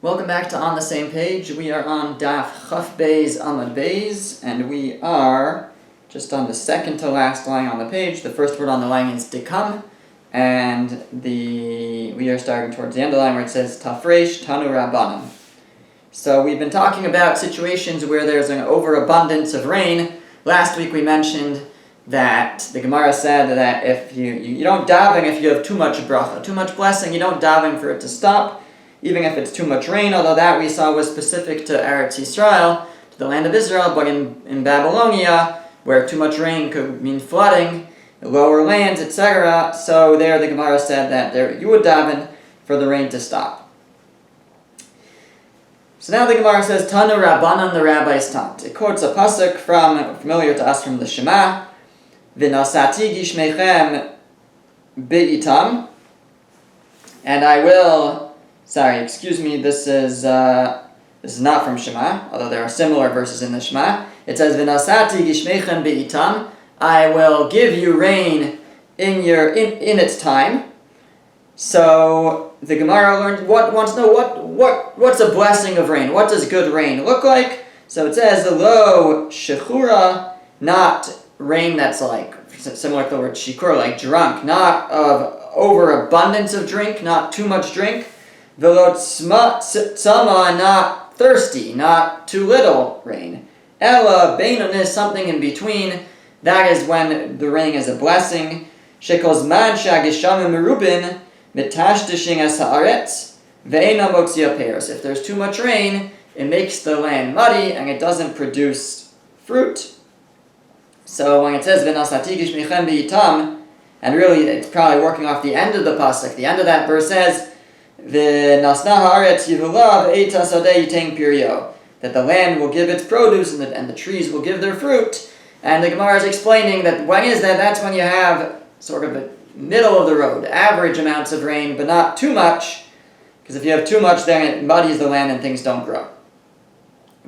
Welcome back to On the Same Page. We are on Daf Chaf Beis Amud Beis, and we are just on the second to last line on the page. The first word on the line is Dekam, and we are starting towards the end of the line where it says Tafresh Tanu Rabbanim. So we've been talking about situations where there's an overabundance of rain. Last week we mentioned that the Gemara said that if you don't daven if you have too much bracha, too much blessing, you don't daven for it to stop, even if it's too much rain, although that we saw was specific to Eretz Yisrael, to the land of Israel, but in Babylonia, where too much rain could mean flooding, lower lands, etc., so there the Gemara said that you would daven for the rain to stop. So now the Gemara says, Tanu Rabbanan, the rabbis taught. It quotes a pasuk familiar to us from the Shema, V'nasati gishmechem be'itam, and I will... this is not from Shema, although there are similar verses in the Shema. It says, V'nasati gishmechem be'itam, I will give you rain in its time. So the Gemara wants to know what's a blessing of rain? What does good rain look like? So it says, lo shechura, not rain that's like, similar to the word shikur, like drunk, not of overabundance of drink, not too much drink. V'lo tzama, not thirsty, not too little rain. Ella beinonis, something in between. That is when the rain is a blessing. Shekozman shagishamim merubin mitashtishin es haaretz ve'ena motzia pears. If there's too much rain, it makes the land muddy and it doesn't produce fruit. So when it says v'nasati gishmechem be'itam, and really it's probably working off the end of the pasuk. The end of that verse says, that the land will give its produce and the trees will give their fruit. And the Gemara is explaining that when is that? That's when you have sort of a middle of the road, average amounts of rain, but not too much, because if you have too much, then it muddies the land and things don't grow.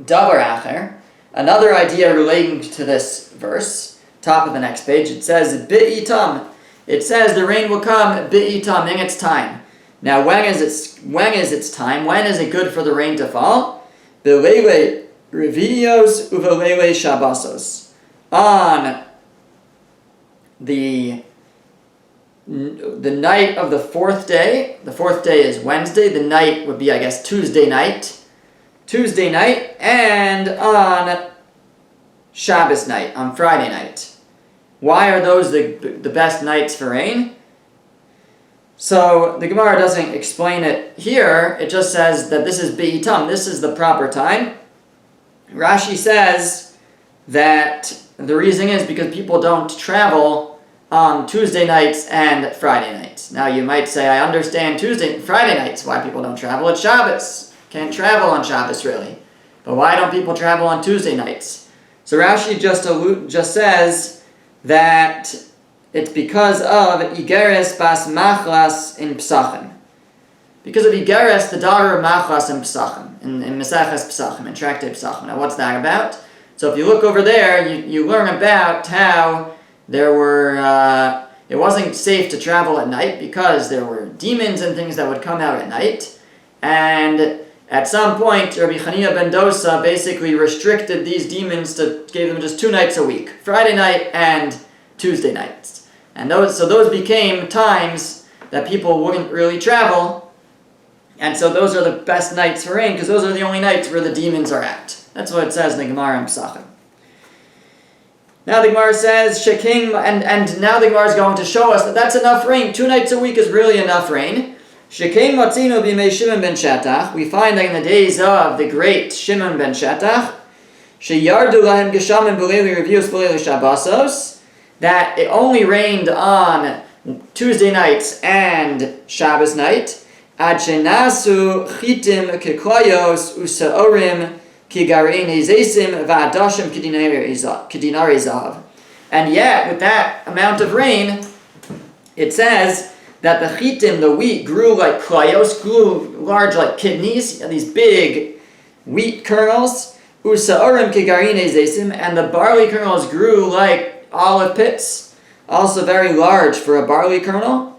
Davar acher, another idea relating to this verse, top of the next page, it says bi'itam. It says the rain will come bi'itam, in its time. Now, when is its time? When is it good for the rain to fall? B'leile revidios uveleile shabasos. On the night of the fourth day. The fourth day is Wednesday. The night would be, I guess, Tuesday night, and on Shabbos night, on Friday night. Why are those the best nights for rain? So the Gemara doesn't explain it here. It just says that this is be'itam. This is the proper time. Rashi says that the reason is because people don't travel on Tuesday nights and Friday nights. Now you might say, I understand Tuesday and Friday nights why people don't travel. It's Shabbos. Can't travel on Shabbos really. But why don't people travel on Tuesday nights? So Rashi just says that it's because of Igeres bas Machlas in Psachim. Because of Igeres, the daughter of Machlas in Psachim, in Meseches Psachim, in Tractate Psachim. Now what's that about? So if you look over there, you learn about how there were, it wasn't safe to travel at night because there were demons and things that would come out at night. And at some point, Rabbi Chanina ben Dosa basically restricted these demons gave them just 2 nights a week, Friday night and Tuesday nights. And those became times that people wouldn't really travel, and so those are the best nights for rain, because those are the only nights where the demons are at. That's what it says in the Gemara in Pesachim. Now the Gemara says, Sheking, and now the Gemara is going to show us that that's enough rain. 2 nights a week is really enough rain. Sheking matzino b'mei Shimon ben Shatach, we find that in the days of the great Shimon ben Shatach, sheyardu lahem geshamim b'leili revius b'leili shabbosos, that it only rained on Tuesday nights and Shabbos night. Ad shenasu chitim keklayos usaorim kigarein zesim va'adashim kedinari zav. And yet, with that amount of rain, it says that the chitim, the wheat, grew like klayos, grew large like kidneys, these big wheat kernels. Usaorim kigarein zesim, and the barley kernels grew like olive pits, also very large for a barley kernel.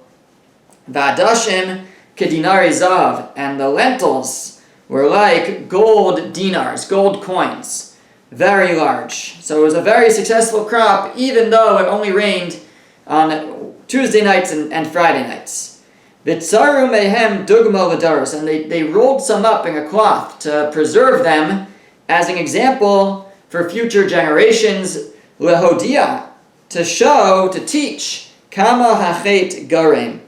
Va'adashim kedinari zav, and the lentils were like gold dinars, gold coins, very large. So it was a very successful crop, even though it only rained on Tuesday nights and Friday nights. Vitzaru mehem dugma l'daros, and they rolled some up in a cloth to preserve them as an example for future generations, lehodia, to show, to teach, kama hachet garem,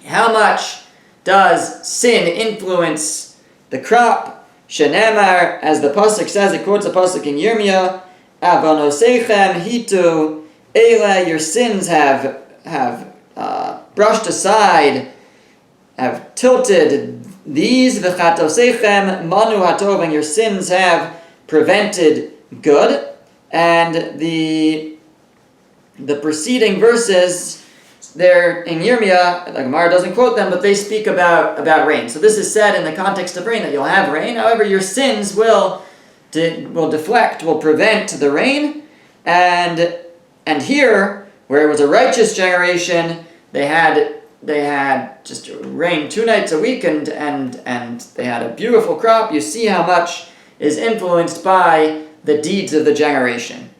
how much does sin influence the crop? Shenemar, as the pasuk says, it quotes a pasuk in Yirmiyah, Avonoseichem hitu eile, your sins have brushed aside, have tilted these, v'chatoseichem manu hatov, and your sins have prevented good. And the preceding verses there in Yirmiyah, the Gemara doesn't quote them, but they speak about rain. So this is said in the context of rain, that you'll have rain. However, your sins will deflect, will prevent the rain. And here, where it was a righteous generation, they had just rain 2 nights a week, and they had a beautiful crop. You see how much is influenced by the deeds of the generation.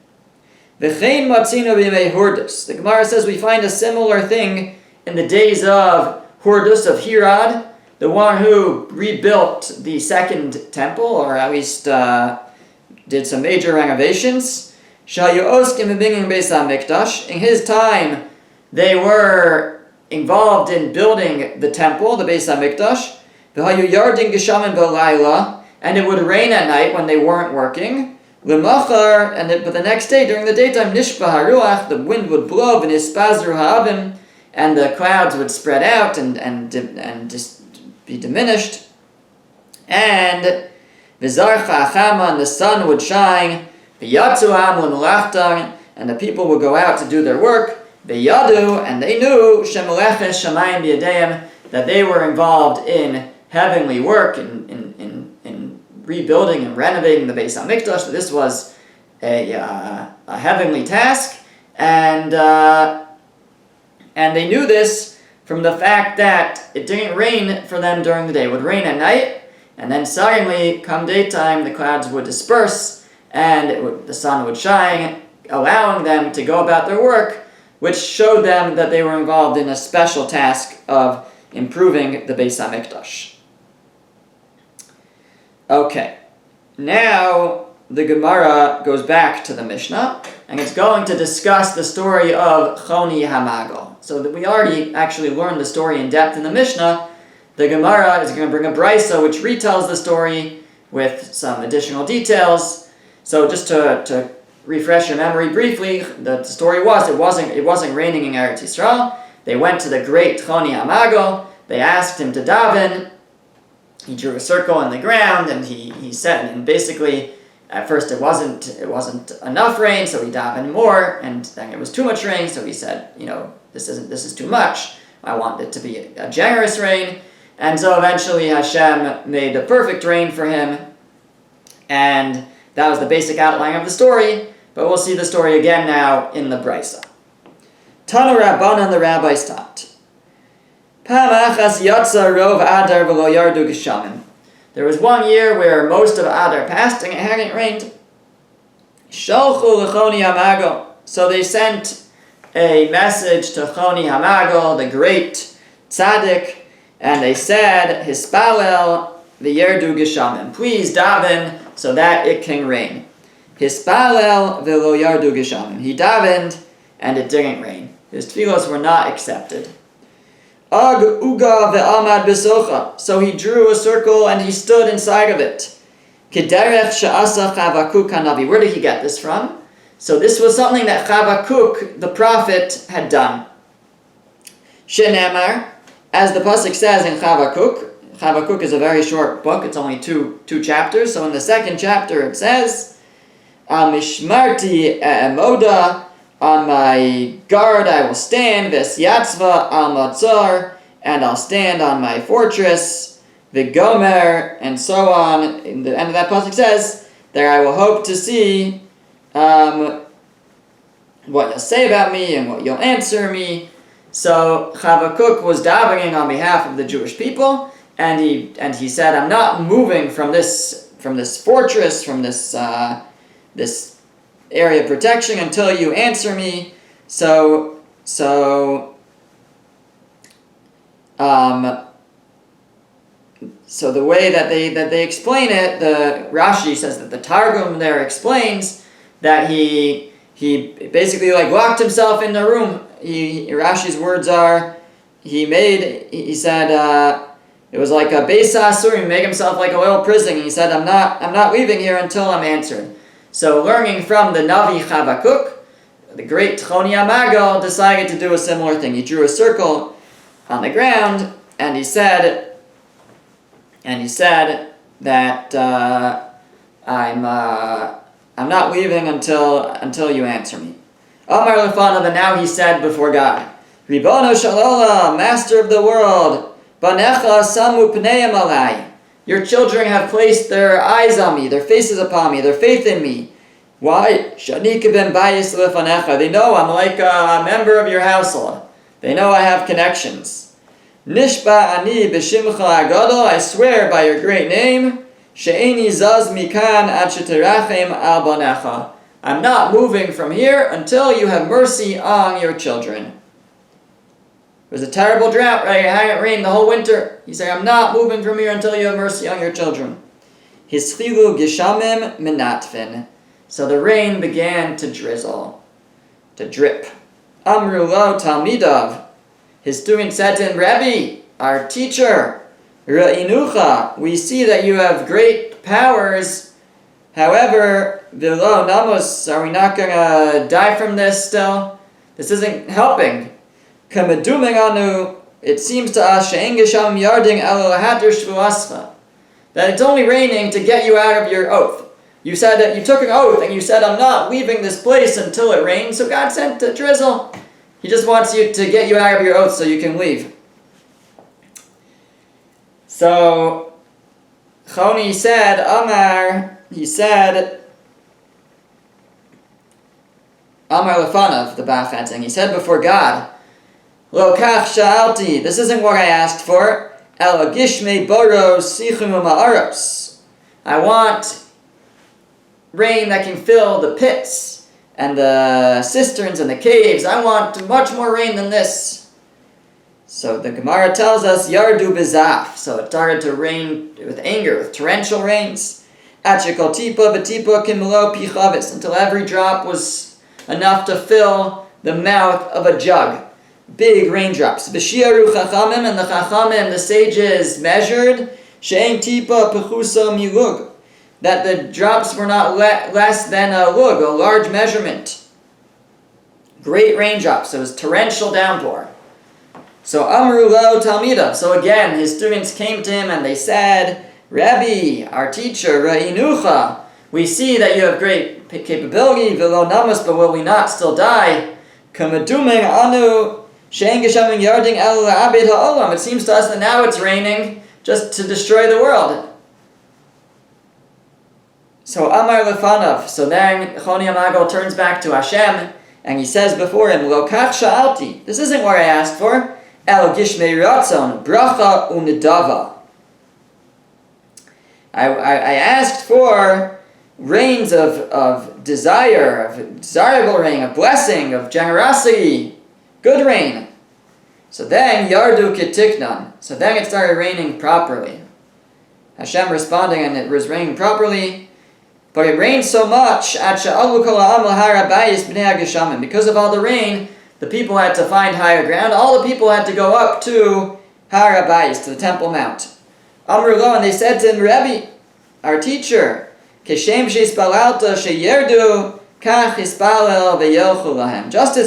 V'chein matzino b'yemei hordus. The Gemara says we find a similar thing in the days of Hordus, of Hirad, the one who rebuilt the second temple, or at least did some major renovations. Shayu oskim b'binging beis hamikdash. In his time, they were involved in building the temple, the beis hamikdash. V'hayu yardin geshamin b'layla, and it would rain at night when they weren't working. L'machar, but the next day, during the daytime, nishba haruach, the wind would blow, v'nispazru ha'avim, and the clouds would spread out and just be diminished. And v'zarcha achama, and the sun would shine. V'yatzu ha'am l'melachtar, and the people would go out to do their work. V'yadu, and they knew shemeleches shamayim b'yadeim, that they were involved in heavenly work, in rebuilding and renovating the Beis HaMikdash. So this was a heavenly task, and they knew this from the fact that it didn't rain for them during the day. It would rain at night, and then suddenly, come daytime, the clouds would disperse, and the sun would shine, allowing them to go about their work, which showed them that they were involved in a special task of improving the Beis HaMikdash. Okay, now the Gemara goes back to the Mishnah, and it's going to discuss the story of Choni Hamagel. So that we already actually learned the story in depth in the Mishnah. The Gemara is going to bring a brisa which retells the story with some additional details. So just to refresh your memory briefly, the story was it wasn't raining in Eretz Yisrael. They went to the great Choni Hamagel. They asked him to daven. He drew a circle in the ground, and he said, and basically, at first it wasn't enough rain, so he davened more, and then it was too much rain, so he said, this is too much. I want it to be a generous rain, and so eventually Hashem made the perfect rain for him, and that was the basic outline of the story. But we'll see the story again now in the brisa. Tanu Rabbanan, the rabbis taught. There was one year where most of Adar passed and it hadn't rained. So they sent a message to Choni Hamagel, the great tzaddik, and they said, Hispalel v'yerdu geshamim. Please daven so that it can rain. Hispalel v'lo yardu geshamim. He davened and it didn't rain. His tefillos were not accepted. Ag uga ve'amad besocha. So he drew a circle and he stood inside of it. Kederech she'asa Chavakuk hanavi. Where did he get this from? So this was something that Chavakuk, the prophet, had done. Shenemar, as the pasuk says in Chavakuk. Chavakuk is a very short book. It's only two chapters. So in the second chapter it says, Al mishmarti e'emoda. On my guard I will stand, v'esyatzva al matzar, and I'll stand on my fortress, v'gomer, and so on. In the end of that pasuk says, there I will hope to see what you'll say about me and what you'll answer me. So Chavakuk was davening on behalf of the Jewish people, and he said, I'm not moving from this fortress, from this area of protection until you answer me. So the way that they explain it, the Rashi says that the Targum there explains that he basically like locked himself in the room. Rashi's words are, he said it was like a Beis HaAsurim, make himself like a little prison. He said, I'm not leaving here until I'm answered. So learning from the Navi Chavakuk, the great Choni HaMagal decided to do a similar thing. He drew a circle on the ground, and he said that I'm not leaving until you answer me. Amar Lefanav, and now he said before God, Ribono shel olam, Master of the world, Banecha samu pneiim alai. Your children have placed their eyes on me, their faces upon me, their faith in me. Why? Shani ben bayis lefanecha. They know I'm like a member of your household. They know I have connections. Nishba ani b'shimcha agadol. I swear by your great name. She'eni zaz mikan ad sheterachem al banecha. I'm not moving from here until you have mercy on your children. It was a terrible drought, right? It hadn't rained the whole winter. He said, I'm not moving from here until you have mercy on your children. Hischilu gishamim minatfin. So the rain began to drizzle, to drip. Amru lo talmidav. His student said to him, Rabbi, our teacher, Ra'inucha, we see that you have great powers. However, v'lo namos, are we not going to die from this still? This isn't helping. Kameduming anu, it seems to us, she'en gesham yarding elo lahatir shvuascha, that it's only raining to get you out of your oath. You said that you took an oath and you said, I'm not leaving this place until it rains. So God sent a drizzle. He just wants you to get you out of your oath so you can leave. So Choni said, Amar Lefanav, the Bafetzing, he said before God, Lo kach sha'alti, this isn't what I asked for. El gishmei boros sichum ma'aros. I want rain that can fill the pits and the cisterns and the caves. I want much more rain than this. So the Gemara tells us, Yardu bezaf. So it started to rain with anger, with torrential rains. Achikol tipa v'tipa kimelo pichavis, until every drop was enough to fill the mouth of a jug. Big raindrops. V'shiaru chachamim, and the chachamim, the sages, measured. She'en tipa pechusa milug, that the drops were not less than a lug, a large measurement. Great raindrops. It was torrential downpour. So Amru lo Talmida. So again, his students came to him and they said, Rabbi, our teacher, Ra'inucha, we see that you have great capability, v'lo namas, but will we not still die? Kameduming anu she'en geshamim yarding el la'abed ha'olam. It seems to us that now it's raining just to destroy the world. So Amar Lefanav, so then Choni HaMagal turns back to Hashem, and he says before him, Lo kach sha'alti, this isn't what I asked for, El gishmei ratzon, bracha unidava. I asked for rains of desire, of desirable rain, of blessing, of generosity, good rain. So then, Yardu kitiknan, so then it started raining properly. Hashem responding, and it was raining properly. But it rained so much, because of all the rain, the people had to find higher ground. All the people had to go up to Har HaBayis, to the Temple Mount. Amru lo, and they said to him, Rabbi, our teacher, just as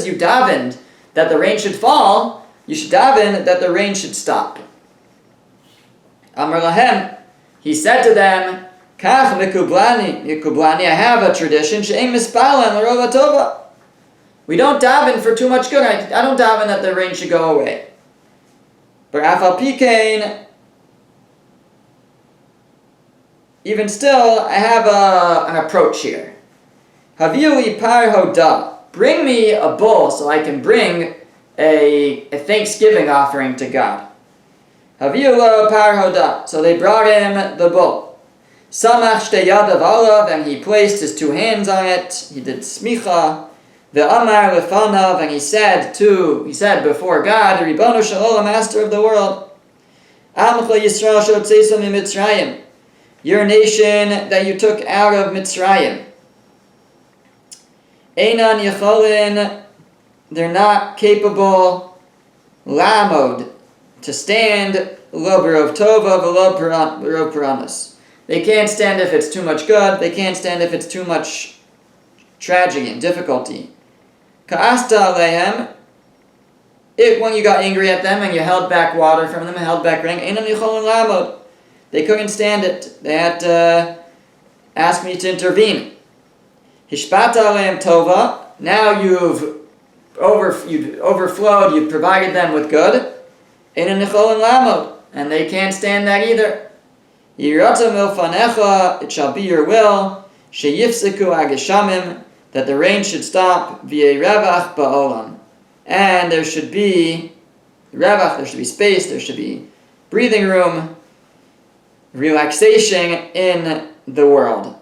you davened that the rain should fall, you should daven that the rain should stop. Amar lahem, he said to them, Kach mikublani, I have a tradition, she'em mispalan l'rova tova. We don't daven for too much good. I don't daven that the rain should go away. But afal pikein, even still, I have an approach here. Haviuli par hoda, bring me a bull so I can bring a thanksgiving offering to God. Haviu lo par hodah. So they brought him the bull. Samach shtei yadav alav, and he placed his 2 hands on it. He did smicha. Ve'amar lefanav, and he said before God, Ribbono shel olam, Master of the world, Amcha Yisrael shotzeisa miMitzrayim, your nation that you took out of Mitzrayim. Einan yacholin, they're not capable, lamod, to stand, lo berov tova v'lo berov puranos. They can't stand if it's too much good, they can't stand if it's too much tragedy and difficulty. Ka'asta alehem, when you got angry at them and you held back water from them, held back rain, einan yacholin lamod, they couldn't stand it. They had to ask me to intervene. Hishpata alehem tova, now you've overflowed, you've provided them with good. Einan yacholin lamod, and they can't stand that either. Yirata milfanecha, it shall be your will, sheyifseku ageshamim, that the rain should stop, v'yei revach ba'olam, and there should be revach, there should be space, there should be breathing room, relaxation in the world.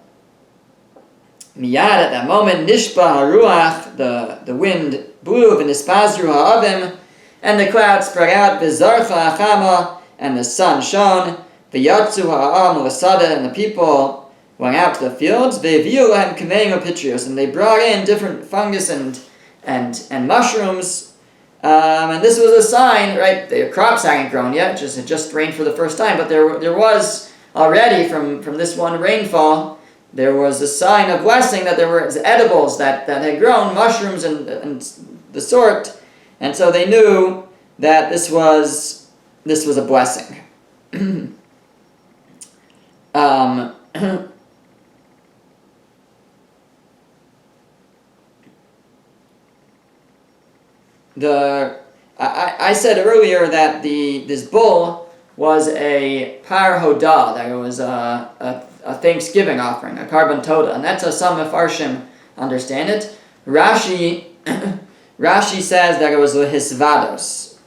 Miyad, at that moment, nishba haruach, the wind blew, v'nispazru ha'avim, and the clouds spread out, v'zarcha achama, and the sun shone, v'yatzu ha'am l'sada, and the people went out to the fields, v'eviu lahem kameim u'pitrios, and they brought in different fungus and mushrooms, and this was a sign, right? The crops hadn't grown yet; it just rained for the first time. But there was already from this one rainfall, there was a sign of blessing that there were edibles that had grown, mushrooms and the sort, and so they knew that this was a blessing. I said earlier that this bull was a par hodah, that it was a thanksgiving offering, a carbon toda, and that's how some Mefarshim understand it. Rashi says that it was a hisvados,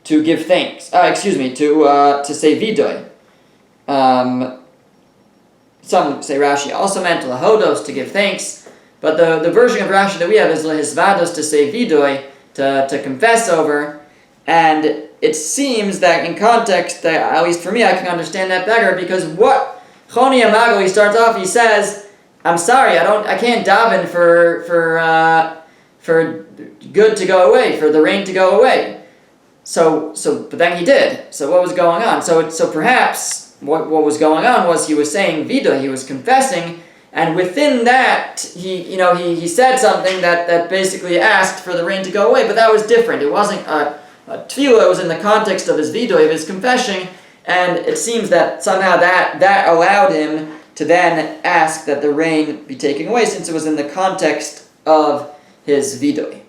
to give thanks. To say vidoy. Some say Rashi also meant lahodos, to give thanks. But the version of Rashi that we have is lehisvados, to say vidoy, to confess over. And it seems that in context, at least for me, I can understand that better, because what Choni Amago, he starts off, he says, I'm sorry, I can't daven for good to go away, for the rain to go away. But then he did. So what was going on? So perhaps what was going on was he was saying vidoy, he was confessing, and within that he said something that basically asked for the rain to go away. But that was different. It wasn't a tefillah. It was in the context of his vidoy, of his confession, and it seems that somehow that allowed him to then ask that the rain be taken away, since it was in the context of his vidoy.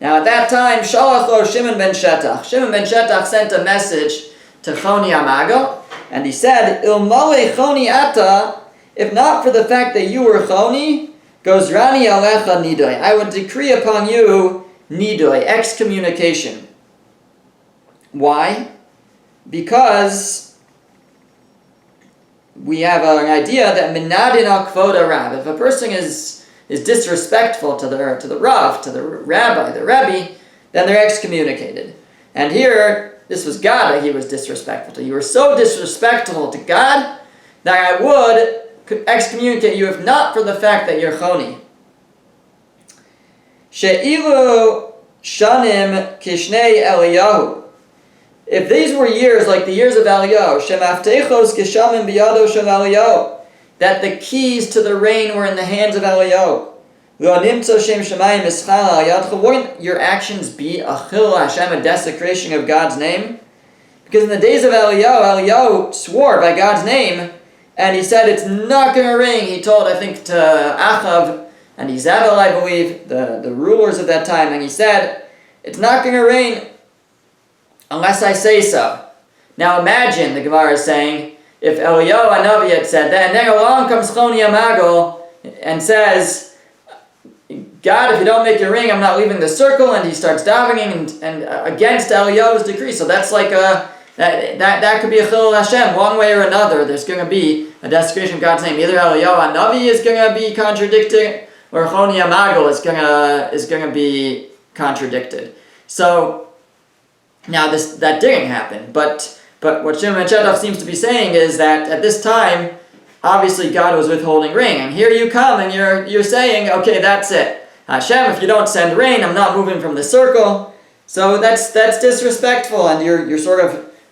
Now at that time, Shalach lo Shimon ben Shetach. Shimon ben Shetach sent a message to Choni Amago, and he said, Ilmale Choni ata, if not for the fact that you were Choni, goes Rani alecha nidoy, I would decree upon you nidoy, excommunication. Why? Because we have an idea that minadin al kvoda rab, if a person is disrespectful to the Rav, to the rabbi, the Rebbe, then they're excommunicated. And here, this was God that he was disrespectful to. You were so disrespectful to God that I would excommunicate you, if not for the fact that you're Choni. She'ilu shanim kishnei Eliyahu. If these were years like the years of Eliyahu, shemaftechos kishamim biyado shel Eliyahu, that the keys to the rain were in the hands of Eliyahu. Wouldn't your actions be a chil Hashem, a desecration of God's name? Because in the days of Eliyahu swore by God's name, and he said it's not going to rain. He told, I think, to Achav and Izabel, I believe, the rulers of that time, and he said, it's not going to rain unless I say so. Now imagine, the Gemara is saying, if Eliyahu Hanavi had said that, and then along comes Choni Amago and says, God, if you don't make your ring, I'm not leaving the circle, and he starts davening and against Eliyahu's decree. So that's like that could be a chilul Hashem, one way or another. There's going to be a desecration of God's name. Either Eliyahu Hanavi is going to be contradicting, or Choni Amago is going to be contradicted. So now that didn't happen, but what Shimon Chetov seems to be saying is that at this time, obviously God was withholding rain, and here you come and you're saying, okay, that's it. Hashem, if you don't send rain, I'm not moving from the circle. So that's disrespectful, and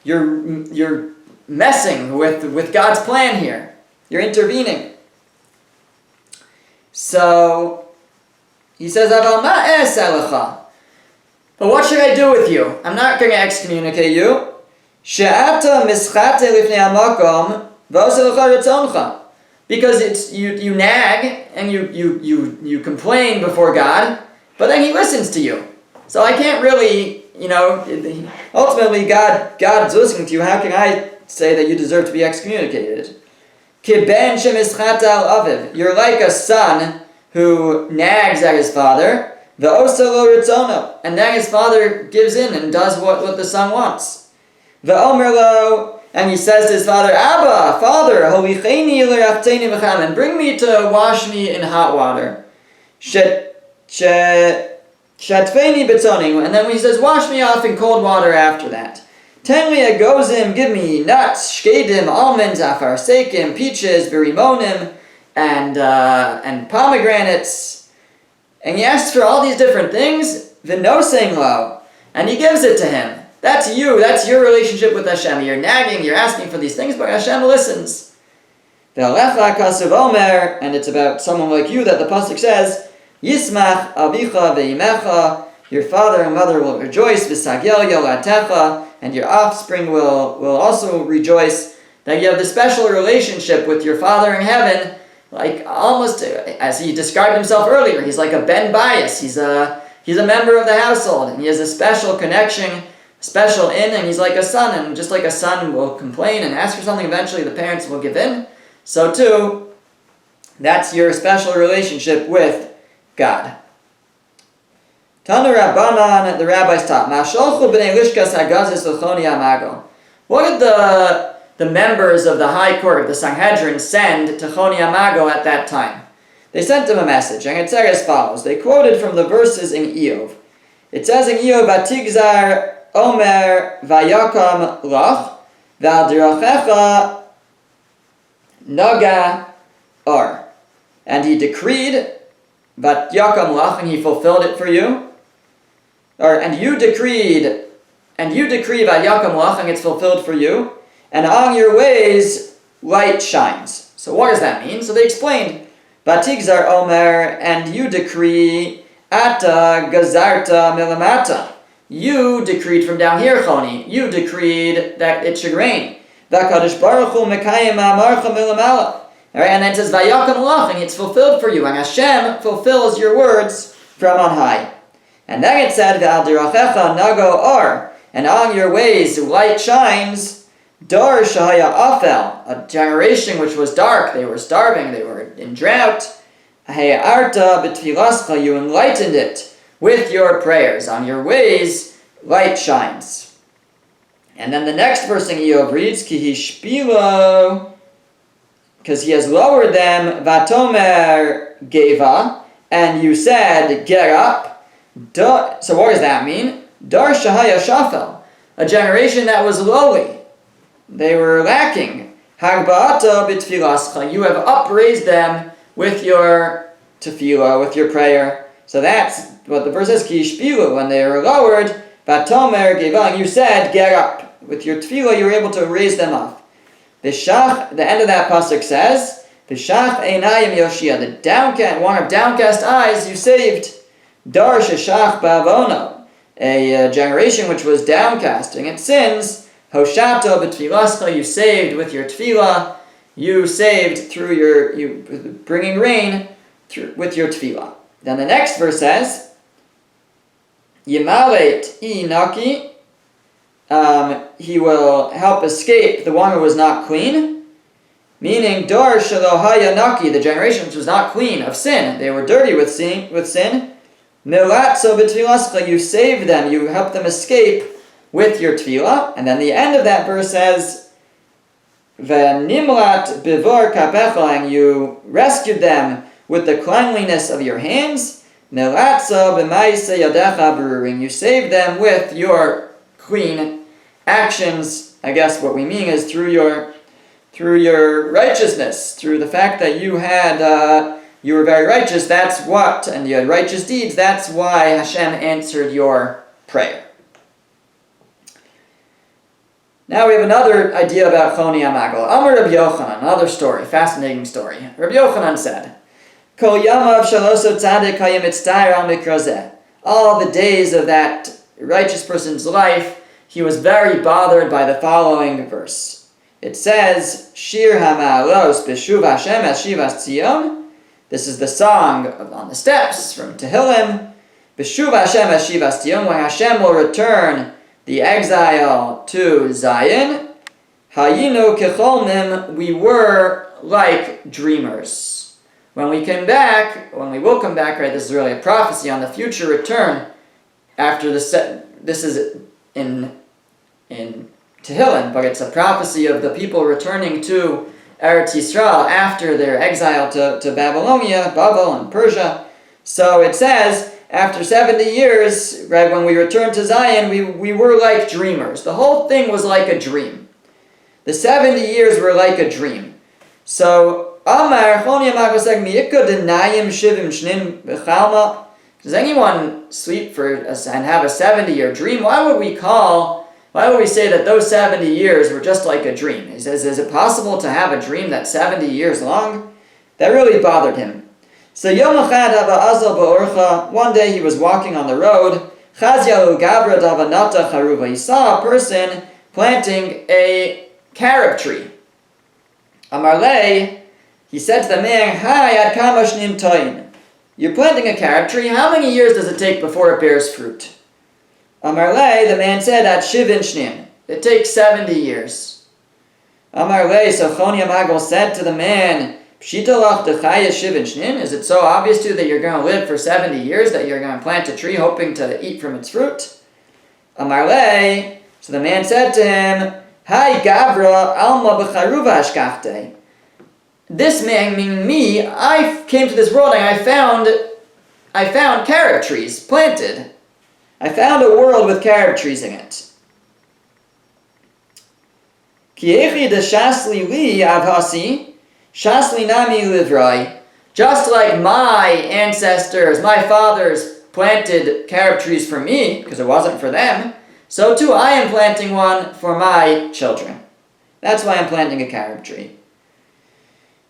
you're messing with God's plan here. You're intervening. So he says, Aval ma eselecha. But what should I do with you? I'm not going to excommunicate you. She'ata mischate lifnei hamakom v'oselecha ritzoncha. Because it's you nag and you complain before God, but then he listens to you. So I can't really, ultimately God's listening to you. How can I say that you deserve to be excommunicated? Kiben shemischat al aviv. You're like a son who nags at his father, ve'oselo ritzono, and then his father gives in and does what the son wants. Ve'omer lo. And he says to his father, Abba, Father, holicheni l'yachteni b'cham, and bring me to wash me in hot water. Shatfeni b'tzonim, and then he says, wash me off in cold water after that. Ten li agozim, give me nuts, shkedim, almonds, afarsekim, peaches, virimonim, and pomegranates. And he asks for all these different things, v'noseng lo, and he gives it to him. That's you. That's your relationship with Hashem. You're nagging, you're asking for these things, but Hashem listens. And it's about someone like you that the pasuk says, Yismach avicha ve'imecha, your father and mother will rejoice, v'sagel yolatecha, and your offspring will also rejoice. That you have the special relationship with your Father in heaven, like almost as he described himself earlier. He's like a ben bias. He's a member of the household, and he has a special connection. Special in, and he's like a son, and just like a son will complain and ask for something, eventually the parents will give in. So too, that's your special relationship with God. Tanu Rabbanan, the rabbis taught, Masholchu b'nei lishkas hagazis l'choni amago. What did the members of the high court of the Sanhedrin send to Choni Amago at that time? They sent him a message, and it said as follows. They quoted from the verses in Iyov. It says in Iyov, Batigzar Omer vayakam lach val dirachecha naga or, and he decreed vat yakam lach, and he fulfilled it for you, and you decree vat yakam lach, and it's fulfilled for you, and on your ways light shines. So what does that mean? So they explained, Batigzar Omer, and you decree ata gazarta milamata. You decreed from down here, Choni. You decreed that it should rain. V'akadosh baruch hu mekayim ma'amarcha milamala. All right, and then it says vayakam lach, and it's fulfilled for you, and Hashem fulfills your words from on high. And then it said v'al dirachecha nago or, and on your ways light shines. Dar shahaya afel, a generation which was dark. They were starving. They were in drought. Hayarta b'tfilascha, you enlightened it with your prayers. On your ways, light shines. And then the next verse in Iyov reads, Ki hishpilo, because he has lowered them, Vatomer geva, and you said, get up. So what does that mean? Dar shahaya shafel, a generation that was lowly. They were lacking. Hagba'ata b'tfilascha, you have upraised them with your tefillah, with your prayer. So that's what the verse says, Ki yishpilu, when they were lowered, Vatomer geva, you said, get up. With your tefillah, you were able to raise them up. V'shach, the end of that pasuk says, V'shach einayim yoshia, the downcast, one of downcast eyes you saved. Dar sheshach ba'avono, a generation which was downcast in its sins. Hoshato b'tfilascha, you saved with your tefillah. You saved through you bringing rain with your tefillah. Then the next verse says, Yimalet inaki, he will help escape the one who was not clean. Meaning, Dor shelo haya naki, the generation which was not clean of sin. They were dirty with sin. Milatzo b'tfilascha, you saved them, you helped them escape with your tefillah. And then the end of that verse says, V'nimlat bivor kapecha, and you rescued them with the cleanliness of your hands. Milatzo b'maise yadecha beruring, you saved them with your clean actions. I guess what we mean is through your righteousness, through the fact that you were very righteous, that's what, and you had righteous deeds, that's why Hashem answered your prayer. Now we have another idea about Choni HaMagal. Amar Rabbi Yochanan, another story, fascinating story. Rabbi Yochanan said, Kol yamav shaloso tzadik hayim mitztayir al mikra zeh. All the days of that righteous person's life, he was very bothered by the following verse. It says, Shir HaMa'alos B'shuv Hashem Es Shivas Tzion. This is the song on the steps from Tehillim. B'shuv Hashem Es Shivas Tzion, when Hashem will return the exile to Zion. Hayinu Kecholmim, we were like dreamers. When we will come back, right, this is really a prophecy on the future return after this is in Tehillim, but it's a prophecy of the people returning to Eretz Yisrael after their exile to Babylonia, Babel, and Persia. So it says, after 70 years, right, when we returned to Zion, we were like dreamers. The whole thing was like a dream. The 70 years were like a dream. So, Amar, does anyone sleep and have a 70-year dream? Why would we say that those 70 years were just like a dream? He says, is it possible to have a dream that's 70 years long? That really bothered him. So one day he was walking on the road. He saw a person planting a carob tree. Amarle, he said to the man, Hi, kama shnim toin. You're planting a carob tree. How many years does it take before it bears fruit? Amarle, the man said, at shivin shnim. It takes 70 years. Amarle, so Choni HaMagal said to the man, Pshita dechaya shivin shnim. Is it so obvious to you that you're going to live for 70 years, that you're going to plant a tree hoping to eat from its fruit? Amarle, so the man said to him, Hi Gavra, alma b'charuva ashkachte. This man, meaning me, I came to this world and I found carob trees planted. I found a world with carob trees in it. Kiechi de shasli li avhasi, shasli nami livrai. Just like my ancestors, my fathers planted carob trees for me, because it wasn't for them, so too I am planting one for my children. That's why I'm planting a carob tree.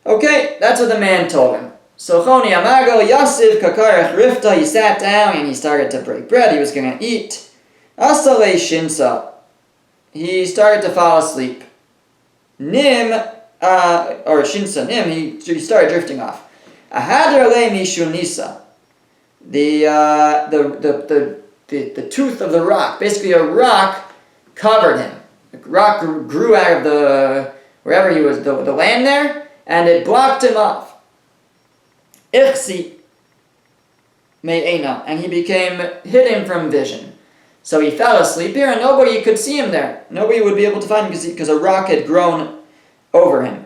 Okay, that's what the man told him. So Choni HaMagal, Yasiv Kakarach Rifta, he sat down and he started to break bread. He was going to eat. Asale Shinsa, he started to fall asleep. Nim, or Shinsa Nim, he started drifting off. Ahadar Le Mishunisa, the tooth of the rock, basically a rock covered him. The rock grew out of wherever he was, the land there, and it blocked him off. Ichsi me'ena, and he became hidden from vision. So he fell asleep here, and nobody could see him there. Nobody would be able to find him because a rock had grown over him.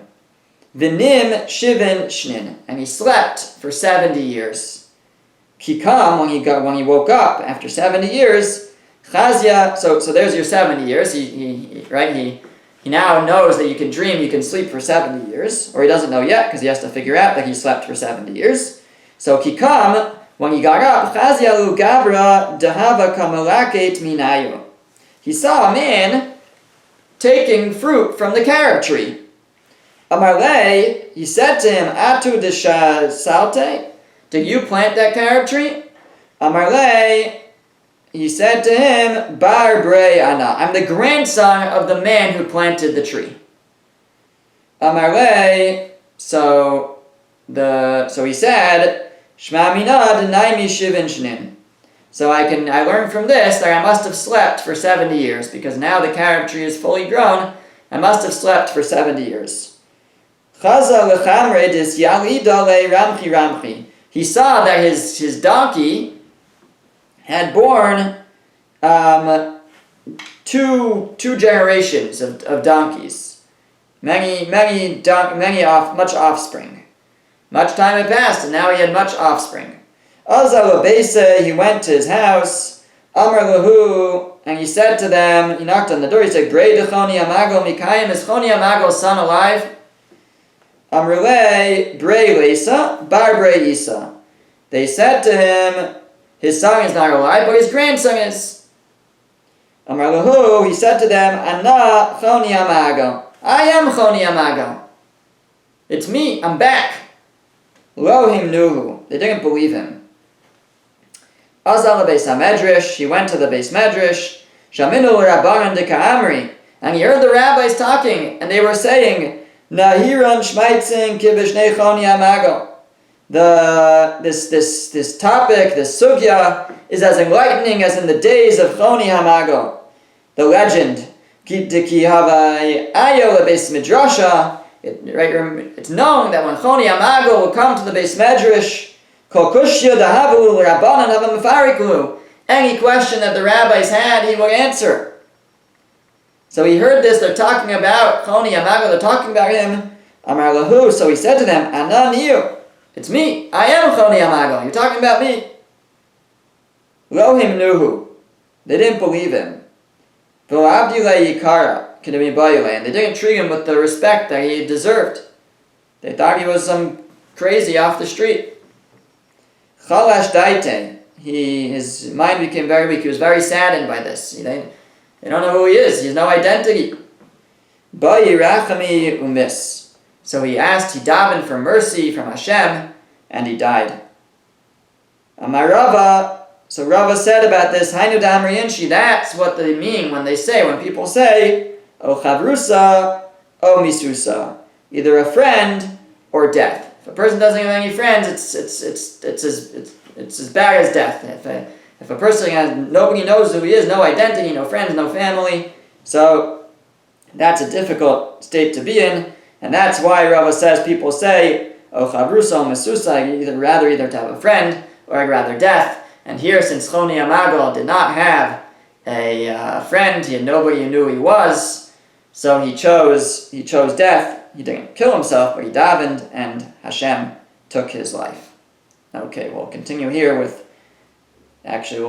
V'nim shivin shnin, and he slept for 70 years. Kikam, when he woke up after 70 years, chazia. So there's your 70 years. He now knows that you can dream, you can sleep for 70 years, or he doesn't know yet because he has to figure out that he slept for 70 years. So Kikam, when he got up, Chazialu Gavra Dahava Kamalaket Minayu. He saw a man taking fruit from the carob tree. Amarle, he said to him, Atu Desha Salte, did you plant that carob tree? Amarle, he said to him, Bar Bre Ana, I'm the grandson of the man who planted the tree. Amarle, so he said, Shma Mina Denaimi Shivin Shnin. So I learned from this that I must have slept for 70 years, because now the carob tree is fully grown, I must have slept for 70 years. He saw that his donkey had born two generations of donkeys, much offspring. Much time had passed, and now he had much offspring. He went to his house. Amar lahu, and he said to them, he knocked on the door, he said, Brei dechoni amago mikayim, is Choni Amago's son alive? Amrulei Brei Leisa, Bar Brei Isa. They said to him, his son is not alive, but his grandson is. Amar lahu, he said to them, Ana Choni Amago. I am Choni Amago. It's me, I'm back. Lo himnuhu. They didn't believe him. Azal beis hamedrash. He went to the beis medrash. Shaminu rabbanan de ka'amri. And he heard the rabbis talking, and they were saying, Nahiran shmaitzin kibishnei Choni Amago. This topic, this sugya, is as enlightening as in the days of Choni Amago. The legend. It's known that when Choni Amago would come to the beis medrash, any question that the rabbis had, he would answer. So he heard this, they're talking about Choni Amago, they're talking about him. Amar lahu, so he said to them, Anan you, it's me, I am Choni Amago, you're talking about me. Lo himnuhu, they didn't believe him. And they didn't treat him with the respect that he deserved. They thought he was some crazy off the street. Chalash daite. His mind became very weak. He was very saddened by this. They don't know who he is. He has no identity. Bayirachami umis. So he davened for mercy from Hashem, and he died. Amar Rava. So Rava said about this, Hainu damriyinshi, that's what they mean when people say, O chavrusa, O misusa, either a friend or death. If a person doesn't have any friends, it's as bad as death. If a person has, nobody knows who he is, no identity, no friends, no family, so that's a difficult state to be in, and that's why Rava says people say, O chavrusa, O misusa, I'd rather to have a friend or I'd rather death. And here, since Choni Amago did not have a friend, he had nobody who knew who he was, so he chose death. He didn't kill himself, but he davened, and Hashem took his life. Okay, we'll continue here we'll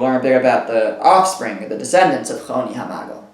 learn a bit about the offspring, the descendants of Choni Amago.